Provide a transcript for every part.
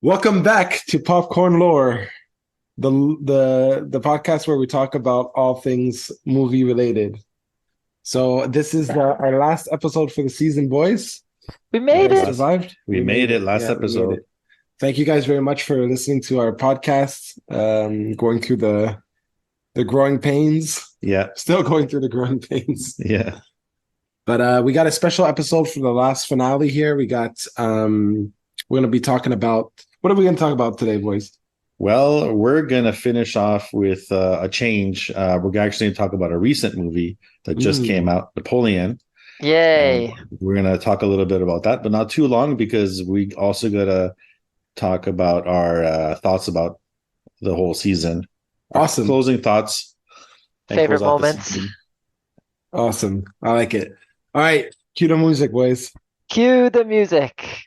Welcome back to Popcorn Lore, the podcast where we talk about all things movie related. So this is our last episode for the season, boys. We You made guys it. survived. We made it last Yeah, we made episode. it. Thank you guys very much for listening to our podcast. Going through the growing pains. Yeah. Still going through the growing pains. Yeah. But we got a special episode for the last finale here. We're gonna be talking about what are we gonna talk about today, boys? Well, we're going to finish off with a change. We're actually going to talk about a recent movie that just came out, Napoleon. Yay. We're going to talk a little bit about that, but not too long because we also got to talk about our thoughts about the whole season. Awesome. Closing thoughts. Favorite moments. Awesome. I like it. All right. Cue the music, boys. Cue the music.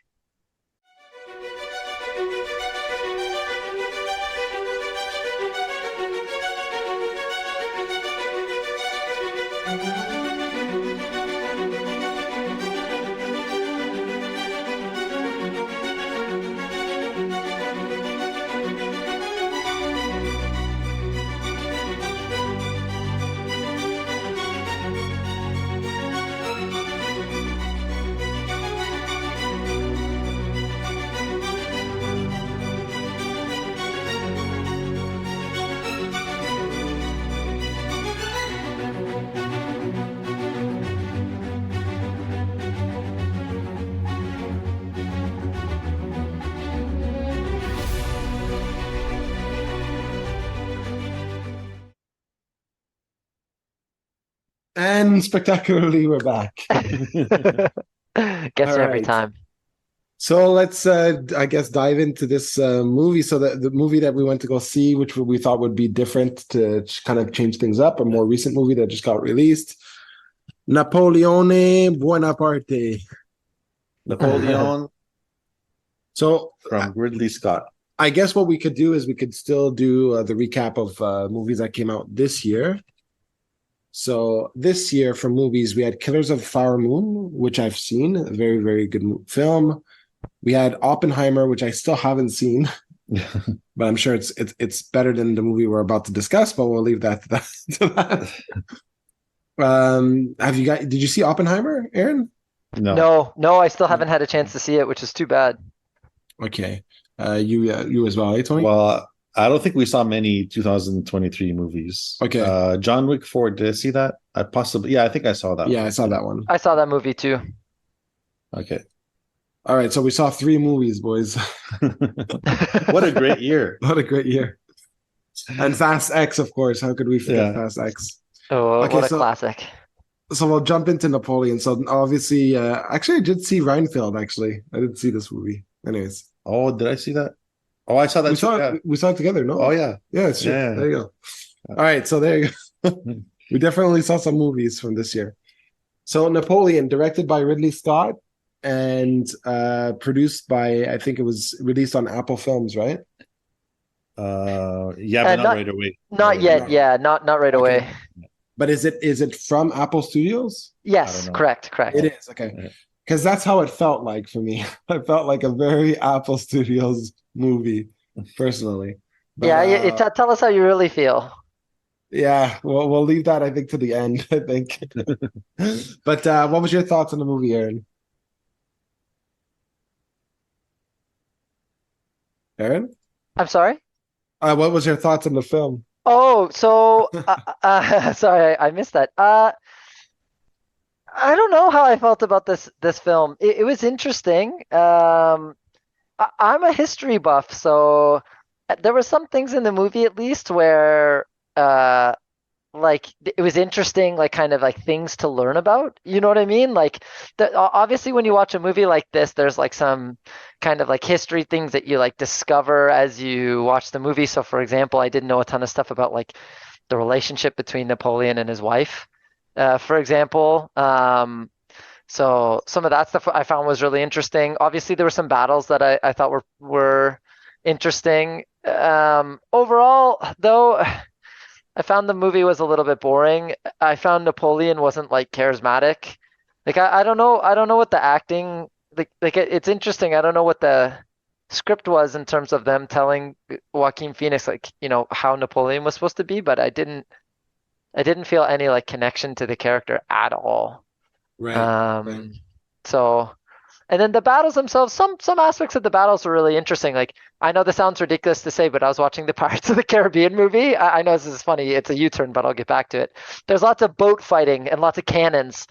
And spectacularly, we're back. Gets All you every right. time. So let's, I guess, dive into this movie. So the movie that we went to go see, which we thought would be different to kind of change things up, a more recent movie that just got released, Napoleone Buonaparte. Napoleon So from Ridley Scott. I guess what we could do is we could still do the recap of movies that came out this year. So this year for movies, we had Killers of the Flower Moon, which I've seen, a very, very good film. We had Oppenheimer, which I still haven't seen, but I'm sure it's better than the movie we're about to discuss. But we'll leave that to that. Did you see Oppenheimer, Aaron? No, I still haven't had a chance to see it, which is too bad. Okay, you as well, eh, Tony? Well, I don't think we saw many 2023 movies. Okay. John Wick 4, did I see that? I think I saw that. Yeah, I saw that one. I saw that movie too. Okay. All right, so we saw 3 movies, boys. What a great year. What a great year. And Fast X, of course. How could we forget Fast X? Oh, Okay, what a so- classic. So we'll jump into Napoleon. So obviously, actually, I did see Reinfeld, actually. I didn't see this movie. Anyways. Oh, did I see that? Oh, I saw that. We saw it together, no? Oh, yeah. Yeah, it's true. Yeah. There you go. All right, so there you go. We definitely saw some movies from this year. So Napoleon, directed by Ridley Scott and produced by, I think it was released on Apple Films, right? Yeah, but not right away. Not yet. Yeah, not right Okay. away. But is it from Apple Studios? Yes, correct. It is, okay. Yeah. Because that's how it felt like for me. It felt like a very Apple Studios movie, personally. But, tell us how you really feel. yeah, we'll leave that, I think, to the end, I think. But what was your thoughts on the movie, Aaron? Aaron? I'm sorry? What was your thoughts on the film? Oh, so sorry, I missed that. I don't know how I felt about this film. It was interesting. I'm a history buff, so there were some things in the movie at least where like it was interesting, like kind of like things to learn about. You know what I mean? Like obviously when you watch a movie like this, there's like some kind of like history things that you like discover as you watch the movie. So for example, I didn't know a ton of stuff about like the relationship between Napoleon and his wife, for example. So some of that stuff I found was really interesting. Obviously, there were some battles that I thought were interesting. Overall, though, I found the movie was a little bit boring. I found Napoleon wasn't like charismatic. Like I don't know what the acting it's interesting. I don't know what the script was in terms of them telling Joaquin Phoenix like, how Napoleon was supposed to be, but I didn't feel any like connection to the character at all. Right. Right. Um, so and then the battles themselves, some aspects of the battles were really interesting. Like I know this sounds ridiculous to say, but I was watching the Pirates of the Caribbean movie. I know this is funny, it's a U-turn, but I'll get back to it. There's lots of boat fighting and lots of cannons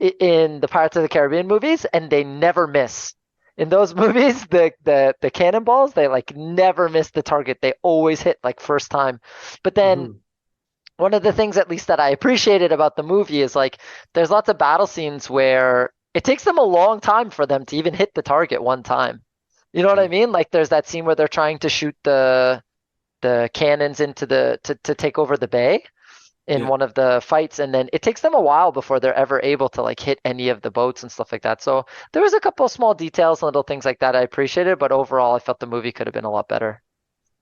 in the Pirates of the Caribbean movies, and they never miss. In those movies, the cannonballs, they like never miss the target. They always hit like first time. But then Mhm. one of the things at least that I appreciated about the movie is like there's lots of battle scenes where it takes them a long time for them to even hit the target one time. You know what I Right. mean? Like there's that scene where they're trying to shoot the cannons into to take over the bay in Yeah. one of the fights, and then it takes them a while before they're ever able to like hit any of the boats and stuff like that. So there was a couple of small details, little things like that I appreciated, but overall I felt the movie could have been a lot better.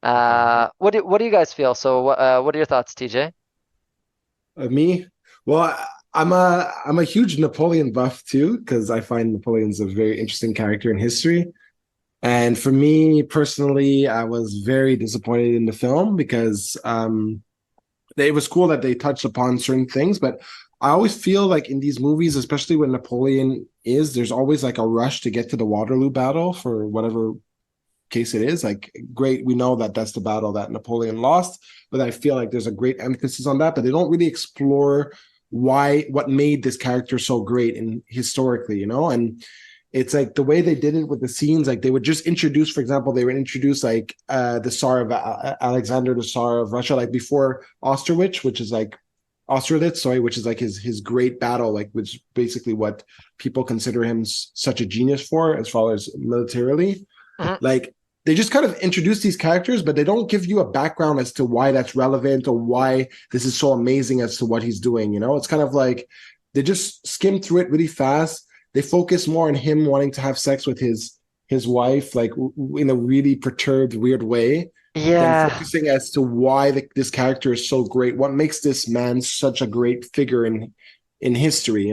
Okay. What do you guys feel? So what are your thoughts, TJ? Me? Well, I'm a huge Napoleon buff too, because I find Napoleon's a very interesting character in history. And for me personally, I was very disappointed in the film because it was cool that they touched upon certain things, but I always feel like in these movies, especially when Napoleon there's always like a rush to get to the Waterloo battle for whatever case it is. Like, great, we know that that's the battle that Napoleon lost, but I feel like there's a great emphasis on that, but they don't really explore what made this character so great and historically. And it's like the way they did it with the scenes, like they would just introduce, for example, they would introduce like the Tsar of Alexander, the Tsar of Russia, like before Austerlitz, which is like Austerlitz, sorry, which is like his great battle, like which basically what people consider him such a genius for as far as militarily. Mhm. Like they just kind of introduce these characters, but they don't give you a background as to why that's relevant or why this is so amazing as to what he's doing. It's kind of like they just skim through it really fast. They focus more on him wanting to have sex with his wife, like in a really perturbed, weird way, than Yeah. focusing as to why this character is so great. What makes this man such a great figure in history?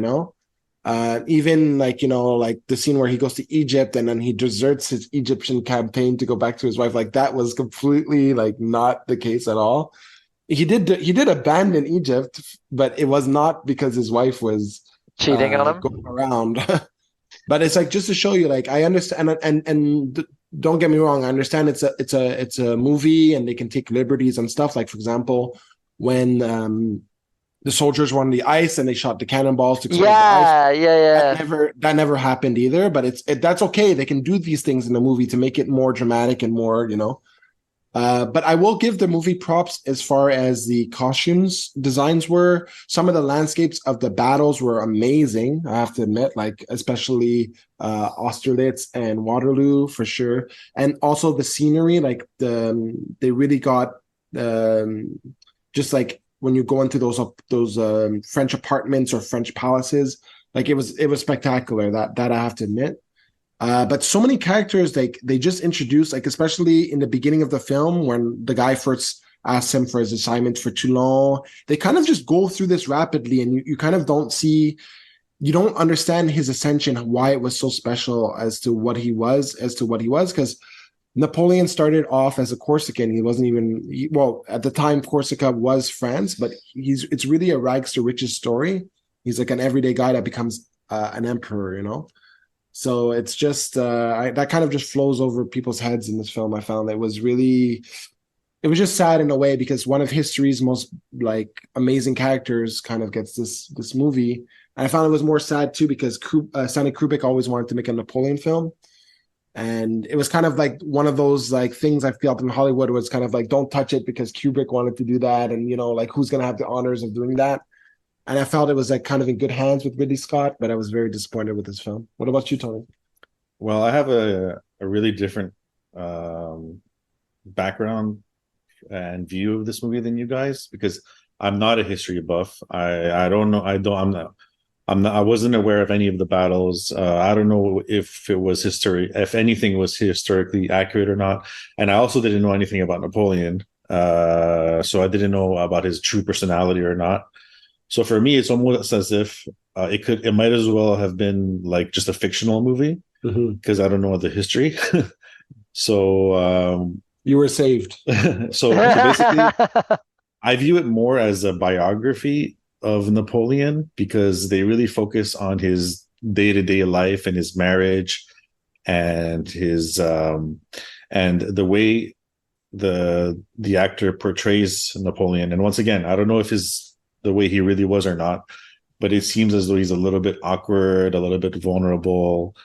Even like the scene where he goes to Egypt and then he deserts his Egyptian campaign to go back to his wife, like that was completely like not the case at all. He did abandon Egypt, but it was not because his wife was Cheating on going him. around. But it's like just to show you, like I understand, and don't get me wrong, I understand it's a movie and they can take liberties and stuff. Like for example, when the soldiers were on the ice and they shot the cannonballs to explode the ice. Yeah, yeah, That yeah. never happened either. But that's okay. They can do these things in the movie to make it more dramatic and more. But I will give the movie props as far as the costumes designs were. Some of the landscapes of the battles were amazing, I have to admit, like especially Austerlitz and Waterloo for sure. And also the scenery, like they really got um, just like when you go into those French apartments or French palaces, like it was spectacular. That I have to admit. But so many characters, like they just introduced, like especially in the beginning of the film when the guy first asks him for his assignment for Toulon, they kind of just go through this rapidly, and you kind of you don't understand his ascension, why it was so special as to what he was, because Napoleon started off as a Corsican. He wasn't well, at the time Corsica was France, but it's really a rags to riches story. He's like an everyday guy that becomes an emperor. So it's just that kind of just flows over people's heads in this film. I found it was just sad in a way because one of history's most like amazing characters kind of gets this movie. And I found it was more sad too because Stanley Kubrick always wanted to make a Napoleon film, and it was kind of like one of those like things I felt in Hollywood was kind of like don't touch it because Kubrick wanted to do that, and like who's gonna have the honors of doing that? And I felt it was like kind of in good hands with Ridley Scott, but I was very disappointed with this film. What about you, Tony? Well, I have a really different um, background and view of this movie than you guys because I'm not a history buff. I don't know. I'm not. I wasn't aware of any of the battles. I don't know if it was history, if anything was historically accurate or not. And I also didn't know anything about Napoleon. So I didn't know about his true personality or not. So for me, it's almost as if it might as well have been like just a fictional movie Mm-hmm. because I don't know the history. So You were saved. so basically, I view it more as a biography of Napoleon because they really focus on his day-to-day life and his marriage and his and the way the actor portrays Napoleon. And once again, I don't know if his the way he really was or not, but it seems as though he's a little bit awkward, a little bit vulnerable.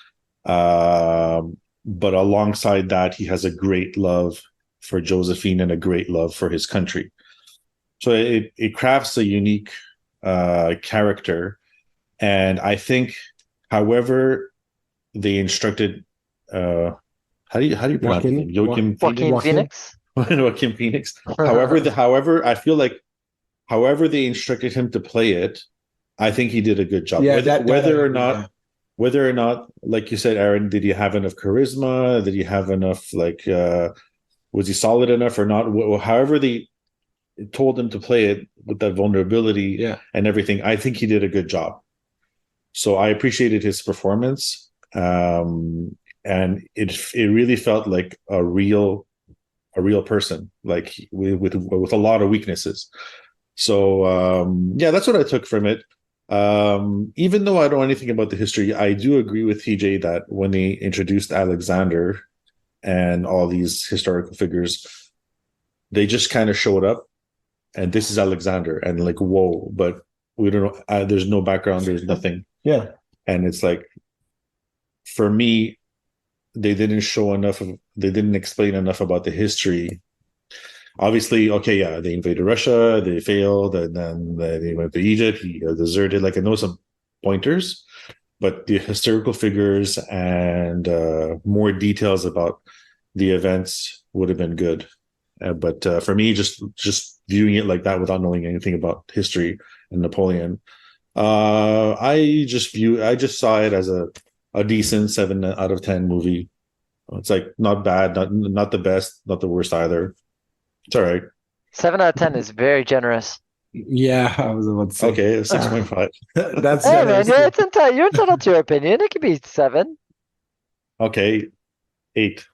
But alongside that, he has a great love for Josephine and a great love for his country. So it crafts a unique character, and I think, however, they instructed how do you pronounce his name? Joaquin, Joachim Joaquin Phoenix. Joaquin. Phoenix. Joaquin Phoenix. However, I feel like however they instructed him to play it, I think he did a good job. Yeah, that I Whether or agree, not yeah. whether or not, like you said, Aaron, did he have enough charisma? Did he have enough was he solid enough or not? However they told him to play it with that vulnerability Yeah. and everything, I think he did a good job. So I appreciated his performance. And it really felt like a real person, like with a lot of weaknesses. So yeah, that's what I took from it. Even though I don't know anything about the history, I do agree with TJ that when they introduced Alexander and all these historical figures, they just kind of showed up, and this is Alexander, and like whoa, but we don't know. There's no background. There's nothing, Yeah. and it's like for me, they didn't show enough of. They didn't explain enough about the history. Obviously, okay, yeah, they invaded Russia, they failed, and then they went to Egypt. He deserted. Like I know some pointers, but the historical figures and more details about the events would have been good. But for me, just viewing it like that without knowing anything about history and Napoleon, I just saw it as a decent 7 out of 10 movie. It's like not bad, not the best, not the worst either. It's all right. 7 out of 10 is very generous. Yeah, I was about to say. Okay, 6.5. That's Hey man, generous. you're entitled to your opinion. It could be 7. Okay, 8.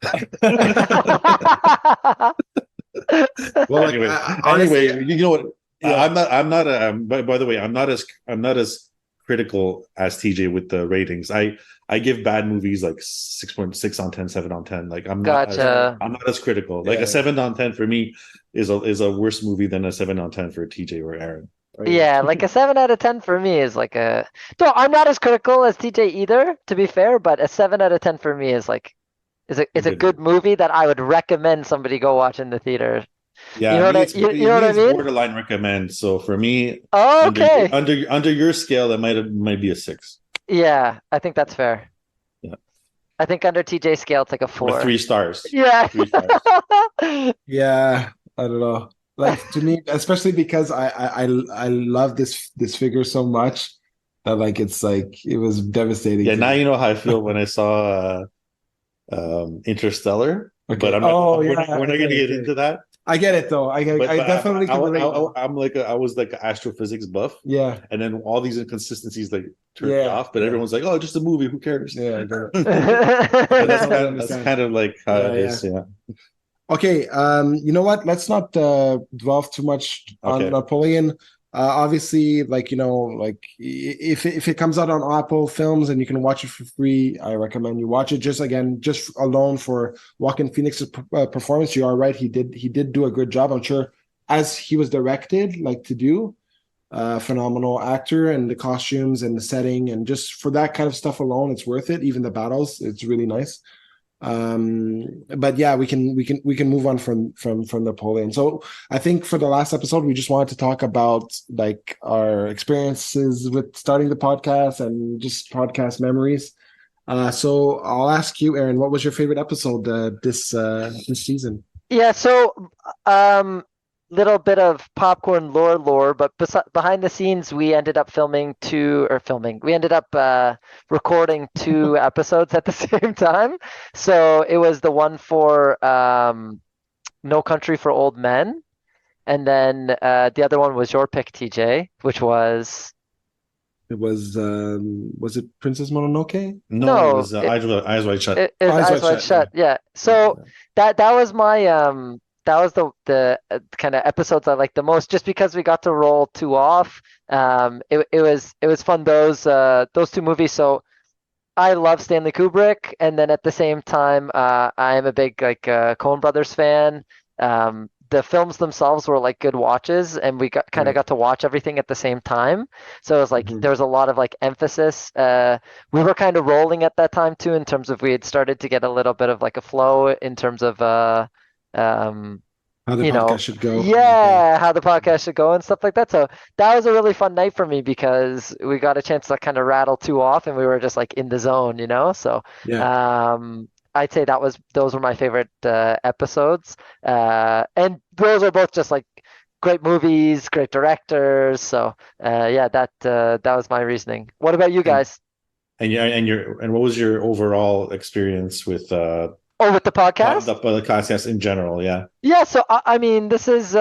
Well, like Anyway, honestly, anyway, you know what? yeah, I'm not. By the way, I'm not as critical as TJ with the ratings. I give bad movies like 6.6 on 10, 7 on 10. Like Gotcha. I'm not as critical. Like yeah. a 7 on 10 for me is a worse movie than a 7 on 10 for TJ or Aaron. Yeah, like a 7 out of 10 for me is like a. No, I'm not as critical as TJ either, to be fair. But a 7 out of 10 for me is like A is a good good movie. movie that I would recommend somebody go watch in the theater. You Yeah, know me what it's you know what me I it's mean? borderline recommend. So for me, Oh, under okay. under your scale, it might be a 6. Yeah, I think that's fair. Yeah, I think under TJ scale it's like a or 4. 3 stars. Yeah. 3 stars. Yeah, I don't know. Like to me, especially because I love this figure so much that like it's like it was devastating Yeah, to now me. you know how I feel when I saw Interstellar, but Okay. Oh we're yeah. not going to Okay. get Okay. into that. I get it though. But I definitely can relate now. I'm like I was like an astrophysics buff, Yeah. and then all these inconsistencies like turned me Yeah. off. But Yeah. everyone's like, "Oh, just a movie. Who cares?" Yeah. I get it. But I totally that's understand. kind of like how Yeah. it Yeah. is. Yeah. Okay, you know what? Let's not dwell too much on Okay. Napoleon. Obviously, like like if it comes out on Apple Films and you can watch it for free, I recommend you watch it. Just again, just alone for Joaquin Phoenix's performance, you are right. He did do a good job. I'm sure as he was directed, like to do. Phenomenal actor and the costumes and the setting and just for that kind of stuff alone, it's worth it. Even the battles, it's really nice. But yeah, we can move on from Napoleon. So I think for the last episode we just wanted to talk about like our experiences with starting the podcast and just podcast memories. So I'll ask you, Aaron, what was your favorite episode this season? Yeah, so little bit of popcorn lore, but behind the scenes we ended up we ended up recording 2 episodes at the same time. So it was the one for No Country for Old Men, and then the other one was your pick, TJ, which was Was it Princess Mononoke? No, it No, was Eyes Wide Shut. it was Eyes Eyes Wide Wide Shut. Yeah. Shut. Yeah. Yeah. So that was my that was the kind of episodes I liked the most, just because we got to roll two off. It was fun, those two movies. So I love Stanley Kubrick, and then at the same time, I am a big Coen Brothers fan. The films themselves were like good watches, and we got kind of Right. got to watch everything at the same time. So it was like Mhm. there was a lot of like emphasis. We were kind of rolling at that time too, in terms of we had started to get a little bit of like a flow in terms of um, How the you know, podcast should go. Okay. yeah, how the podcast should go and stuff like that. So that was a really fun night for me because we got a chance to kind of rattle two off and we were just like in the zone, you know? So Yeah. I'd say those were my favorite episodes. And those are both just like great movies, great directors. So yeah, that was my reasoning. What about you And guys? and what was your overall experience with Oh, with the the podcast? podcast in general? Yeah. Yeah, so I mean, this is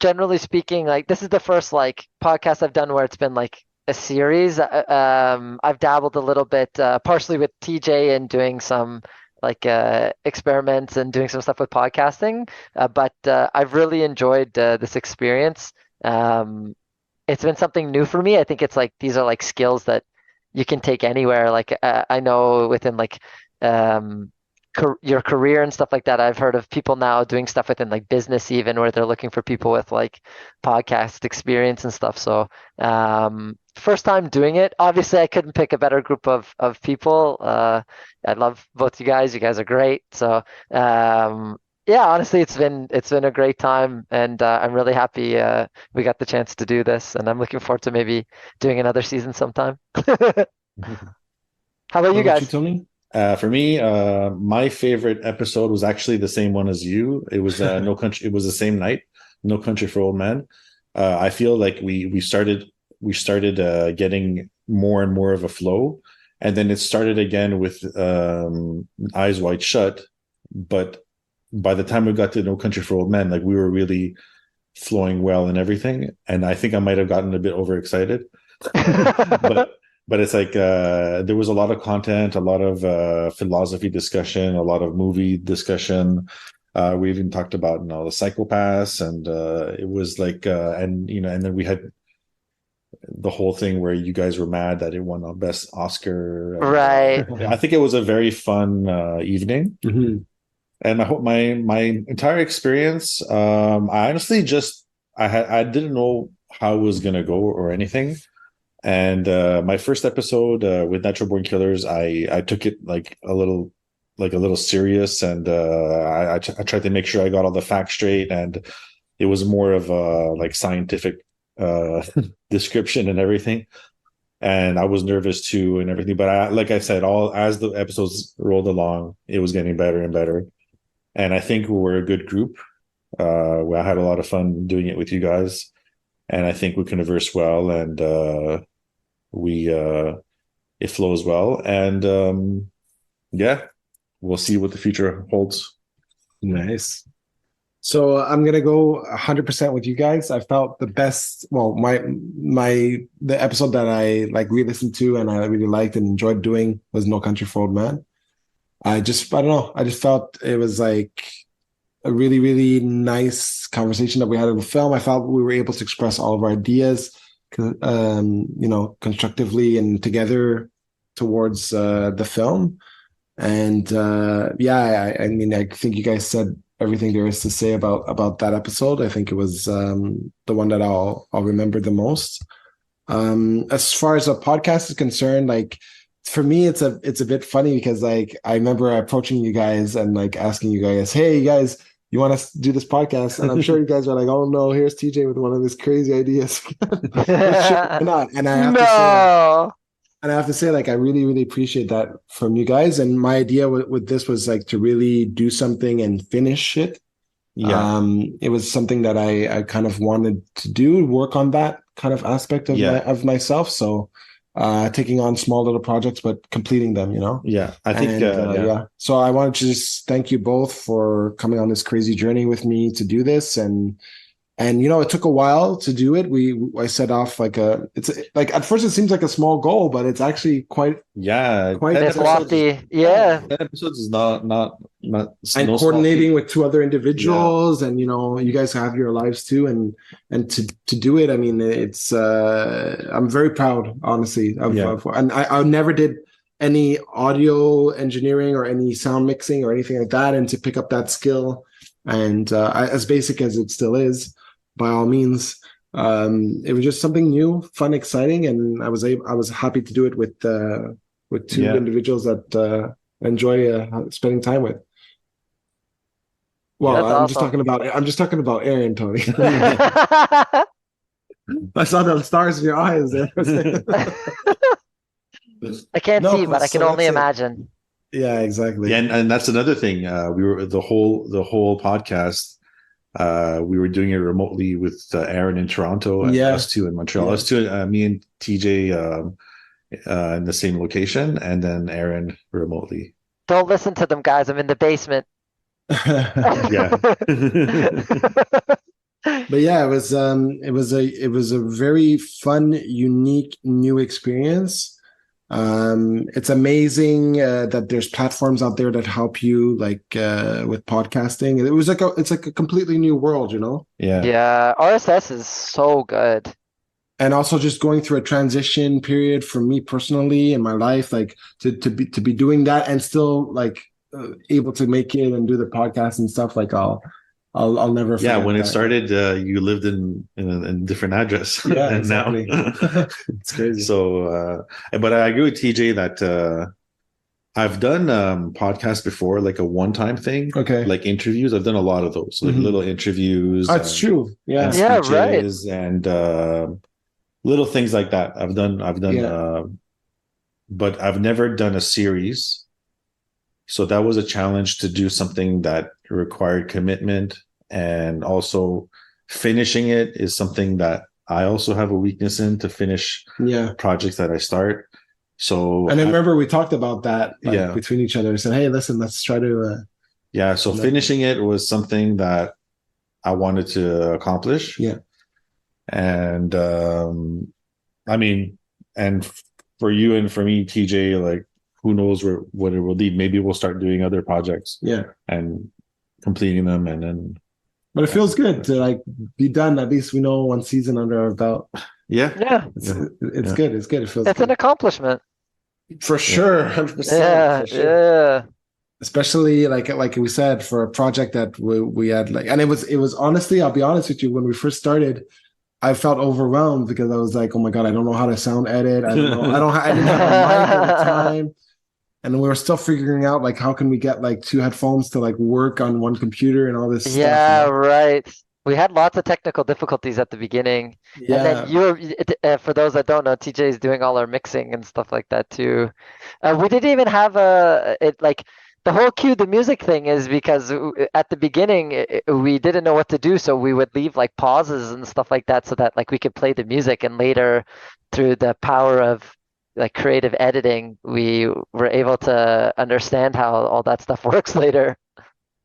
generally speaking, like this is the first like podcast I've done where it's been like a series. I've dabbled a little bit, partially with TJ and doing some like experiments and doing some stuff with podcasting. But I've really enjoyed this experience. Um, it's been something new for me. I think it's like these are like skills that you can take anywhere. Like I know within like um your career and stuff like that. I've heard of people now doing stuff within like business even where they're looking for people with like podcast experience and stuff. So first time doing it. Obviously I couldn't pick a better group of people. I love both you guys. You guys are great. So yeah, honestly it's been a great time and I'm really happy we got the chance to do this and I'm looking forward to maybe doing another season sometime. How about What you about you, guys? Tony? For me, my favorite episode was actually the same one as you. It was No Country. It was the same night, No Country for Old Men. I feel like we started getting more and more of a flow, and then it started again with Eyes Wide Shut. But by the time we got to No Country for Old Men, like we were really flowing well and everything. And I think I might have gotten a bit overexcited, but it's like there was a lot of content, a lot of philosophy discussion, a lot of movie discussion. We even talked about the psychopaths, and it was like and then we had the whole thing where you guys were mad that it won a best Oscar, and Right. I think it was a very fun evening. Mhm. And I hope my entire experience, I honestly just I didn't know how it was gonna go or anything. And my first episode with Natural Born Killers, I took it like a little serious, and I tried to make sure I got all the facts straight, and it was more of a like scientific uh, description and everything. And I was nervous too and everything, but like I said, all as the episodes rolled along, it was getting better and better. And I think we're a good group. I had a lot of fun doing it with you guys, and I think we converse well, and we it flows well, and yeah, we'll see what the future holds. Nice. So I'm gonna go 100% with you guys. I felt the best. Well, the episode that I like re-listened to and I really liked and enjoyed doing was No Country for Old Men. I don't know. I just felt it was like a really, really nice conversation that we had in the film. I felt we were able to express all of our ideas, constructively and together towards the film. And yeah, I mean, I think you guys said everything there is to say about that episode. I think it was the one that I'll remember the most. As far as a podcast is concerned, like for me, it's a bit funny because like I remember approaching you guys and like asking you guys, "Hey, you guys, you want us to do this podcast?" And I'm sure you guys are like, "Oh no, here's TJ with one of his crazy ideas." But sure, why not? No. And I have to say, like, I really, really appreciate that from you guys. And my idea with this was like to really do something and finish it. Yeah, It was something that I kind of wanted to do, work on that kind of aspect of yeah, myself. So taking on small little projects, but completing them, yeah. I think And yeah, yeah, so I wanted to just thank you both for coming on this crazy journey with me to do this. And And it took a while to do it. I set off it's like at first it seems like a small goal, but it's actually quite Yeah, quite 10 It's episodes. lofty. Yeah, Yeah. 10 episodes is not and no small coordinating feat. with two other individuals, and you guys have your lives too, and to do it. I mean, it's I'm very proud, honestly, Yeah. and I never did any audio engineering or any sound mixing or anything like that, and to pick up that skill, and as basic as it still is, by all means, it was just something new, fun, exciting, and I was happy to do it with two Yeah. individuals that enjoy spending time with. Well, That's awesome. I'm just talking about Aaron, Tony. I saw the stars in your eyes there. I can't No, see, but I can so only that's it. imagine. Yeah, exactly. Yeah, and that's another thing. We were the whole podcast. We were doing it remotely with Aaron in Toronto and Yeah. us two in Montreal. Yeah. Us two, me and TJ in the same location, and then Aaron remotely. Don't listen to them, guys. I'm in the basement. Yeah. But yeah, it was a very fun, unique, new experience. It's amazing that there's platforms out there that help you, like with podcasting. It's like a completely new world, Yeah. Yeah, RSS is so good. And also just going through a transition period for me personally in my life, like to be doing that and still like able to make it and do the podcast and stuff. Like I'll never Yeah, forget when it that. started, you lived in a different address. Yeah, and exactly. now It's crazy. so but I agree with TJ that I've done podcasts before, like a one-time thing. Okay. Like interviews. I've done a lot of those, like Mhm. little interviews. That's true. Yeah. And Yeah, right. speeches and little things like that. I've done Yeah. but I've never done a series. So that was a challenge to do something that required commitment, and also finishing it is something that I also have a weakness in, to finish Yeah. projects that I start. So And I remember we talked about that Yeah. between each other. We said, hey, listen, let's try to yeah, so No. finishing it was something that I wanted to accomplish. Yeah. And I mean, and for you and for me, TJ, like, who knows what it will lead. Maybe we'll start doing other projects Yeah. and completing them, and then But it feels good to like be done. At least we know one season under our belt. yeah. Yeah, It's Yeah. good. It's good. It feels it's an good. accomplishment. For sure. 100%. Yeah, For sure. yeah. Especially like we said, for a project that we had, like, and it was honestly, I'll be honest with you, when we first started, I felt overwhelmed because I was like, oh my God, I don't know how to sound edit. I don't know. I didn't have a mic at the time. And we were still figuring out like how can we get like two headphones to like work on one computer and all this Yeah, stuff. right. We had lots of technical difficulties at the beginning. Yeah. And then for those that don't know, TJ is doing all our mixing and stuff like that too. We didn't even have like the whole cue the music thing is because at the beginning we didn't know what to do, so we would leave like pauses and stuff like that so that like we could play the music, and later through the power of like creative editing, we were able to understand how all that stuff works later.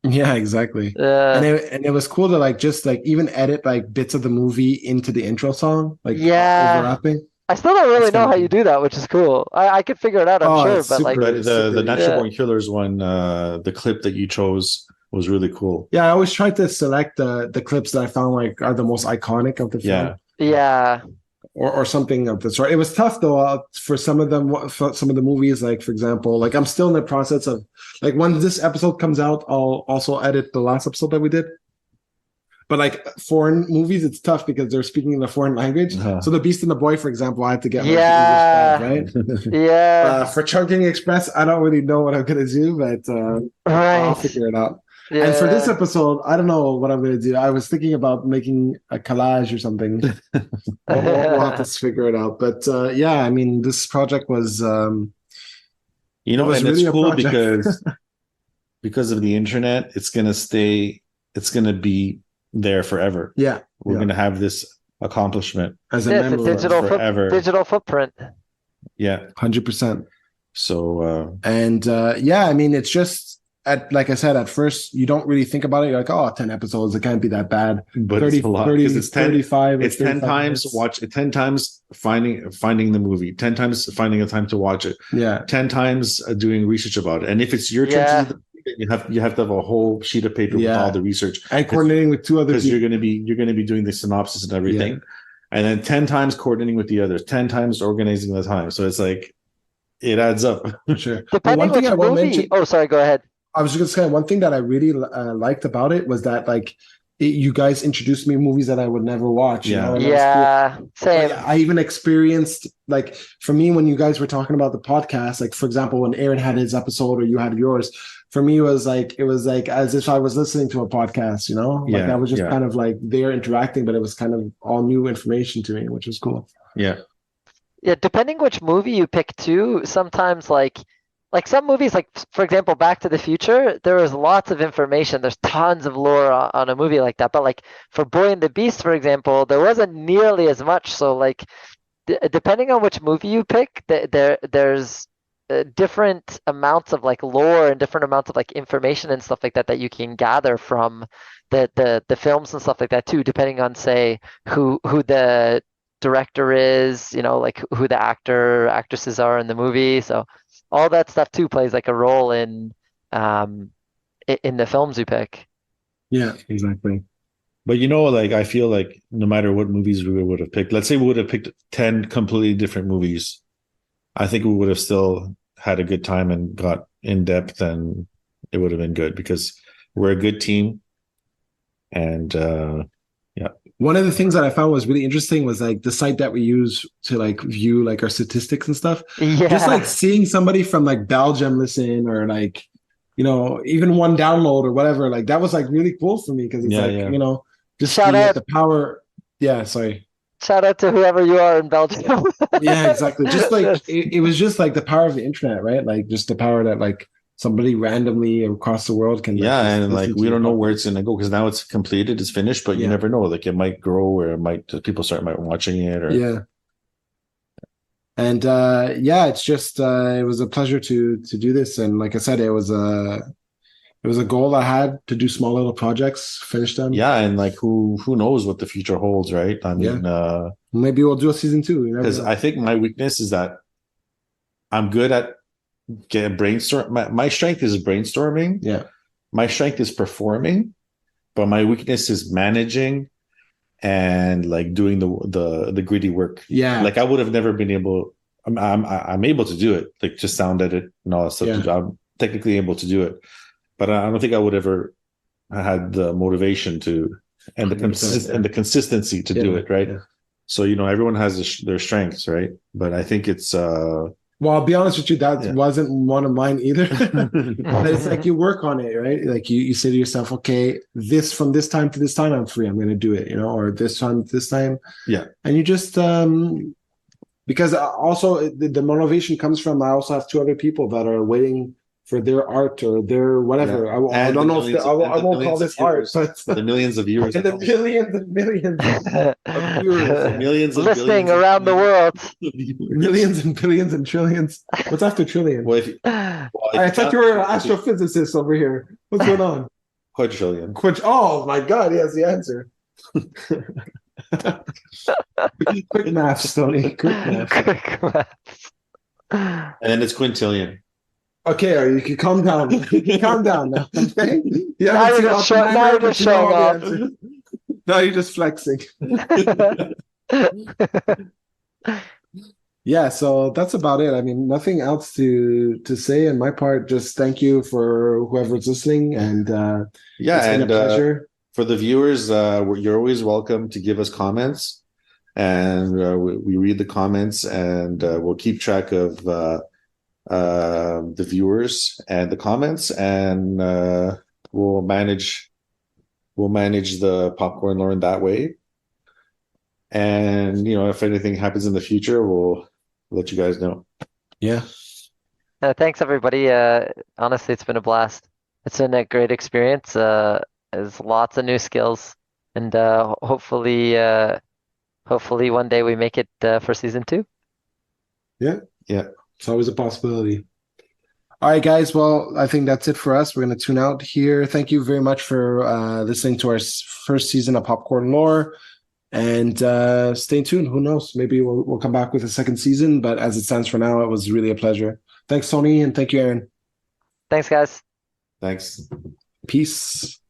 Yeah, exactly. And it was cool to like just like even edit like bits of the movie into the intro song, like Yeah. overlapping. I still don't really It's know kinda how you cool. do that, which is cool. I could figure it out, I'm Oh, sure, it's but like, super- But the super Natural Yeah. Born Killers one, the clip that you chose was really cool. Yeah, I always try to select the clips that I found like are the most iconic of the film. Yeah. yeah, Or something of the sort. It was tough though for some of them, for some of the movies. Like for example, like I'm still in the process of like when this episode comes out, I'll also edit the last episode that we did. But like foreign movies, it's tough because they're speaking in a foreign language. Uh-huh. So The Beast and the Boy, for example, I have to get like Yeah. the English dub, right? yeah, For Chunking Express, I don't really know what I'm gonna do, but I'll right. figure it out. Yeah. And for this episode, I don't know what I'm gonna do. I was thinking about making a collage or something. We'll have to figure it out. But yeah, I mean, this project was You know, It was and really it's a cool project. because of the internet, it's gonna be there forever. yeah, We're yeah. gonna have this accomplishment. As a Yeah, it's a memory, forever. digital footprint. Yeah. 100%. So And yeah, I mean, it's just like I said, at first you don't really think about it. You're like, oh, 10 episodes, it can't be that bad. But 30, it's a lot 30, because it's 10. 35 or It's 10 35 times minutes. watch it, 10 times finding the movie, 10 times finding a time to watch it, Yeah. 10 times doing research about it. And if it's your turn to do Yeah. the movie, you have to have a whole sheet of paper with all Yeah. the research And coordinating with two other because people. you're gonna be doing the synopsis and everything. Yeah. And then 10 times coordinating with the others, 10 times organizing the time. So it's like it adds up. For sure. But Depending one thing which I will movie. mention, Oh, sorry, go ahead. I was just gonna say one thing that I really liked about it was that like you guys introduced me movies that I would never watch, you Yeah. know, and that was cool. Yeah, Like, same. I even experienced like for me when you guys were talking about the podcast, like for example, when Aaron had his episode or you had yours, for me it was like as if I was listening to a podcast, you know, like I was just kind of like there interacting, but it was kind of all new information to me, which was cool. Yeah. Yeah, depending which movie you pick too, sometimes like some movies, like for example, Back to the Future, there was lots of information. There's tons of lore on a movie like that. But like for Boy and the Beast, for example, there wasn't nearly as much. So like depending on which movie you pick, there's different amounts of like lore and different amounts of like information and stuff like that that you can gather from the films and stuff like that too, depending on say who the director is, you know, like who the actresses are in the movie. So all that stuff too plays like a role um in the films you pick. Yeah, exactly. But you know, like I feel like no matter what movies we would have picked, let's say we would have picked 10 completely different movies, I think we would have still had a good time and got in depth, and it would have been good because we're a good team. And yeah. One of the things that I found was really interesting was like the site that we use to like view like our statistics and stuff. Just like Yeah. seeing somebody from like Belgium listen or like, you know, even one download or whatever, like that was like really cool for me because it's like, you know, just Shout out. the power. Yeah, sorry. Shout out to whoever you are in Belgium. Yeah, exactly. Just like it was just like the power of the internet, right? Like just the power that like somebody randomly across the world can. Yeah, like, and like we don't know where podcast. it's gonna go because now it's completed, it's finished, but you never know. Like it might grow, or it might people start watching it, or Yeah. And yeah, it's just it was a pleasure to do this, and like I said, it was a goal I had to do small little projects, finish them. Yeah, and like who knows what the future holds, right? I mean, maybe we'll do a season 2. Because I think my weakness is that I'm good at getting brainstorm. My strength is brainstorming. Yeah. My strength is performing, but my weakness is managing and like doing the gritty work. Yeah. Like I would have never been able. I'm able to do it, like just sound edit and all that stuff. Yeah. I'm technically able to do it, but I don't think I would ever had the motivation to and the consistency to do it, right? Yeah. So you know, everyone has their strengths, right? But I think it's well, I'll be honest with you, that wasn't one of mine either. But it's like you work on it, right? Like you say to yourself, okay, this from this time to this time I'm free, I'm gonna do it, you know, or this time to this time. Yeah. And you just because also the motivation comes from I also have 2 other people that are waiting for their art or their whatever. I don't know if I won't call this art, but the millions of viewers, the millions and millions of viewers, millions of listening around the world, millions and billions and trillions. What's after trillion? Well, I thought you were an astrophysicist over here. What's going on? Quadrillion. Oh my God, he has the answer. Quick maths, Tony. Quick maths. And then it's quintillion. Okay, you can calm down. You can calm down now. Okay. Now you're just showing off. Now you're just flexing. Yeah, so that's about it. I mean, nothing else to say on my part. Just thank you for whoever's listening, and it's been a pleasure. For the viewers, you're always welcome to give us comments, and we read the comments, and we'll keep track of the viewers and the comments, and we'll manage the popcorn Lauren that way. And you know, if anything happens in the future, we'll let you guys know. Yeah. Thanks everybody. Honestly, it's been a blast. It's been a great experience. There's lots of new skills, and hopefully one day we make it for season 2. Yeah. It's always a possibility. All right, guys. Well, I think that's it for us. We're going to tune out here. Thank you very much for listening to our first season of Popcorn Lore. And stay tuned. Who knows? Maybe we'll come back with a second season. But as it stands for now, it was really a pleasure. Thanks, Tony, and thank you, Aaron. Thanks, guys. Thanks. Peace.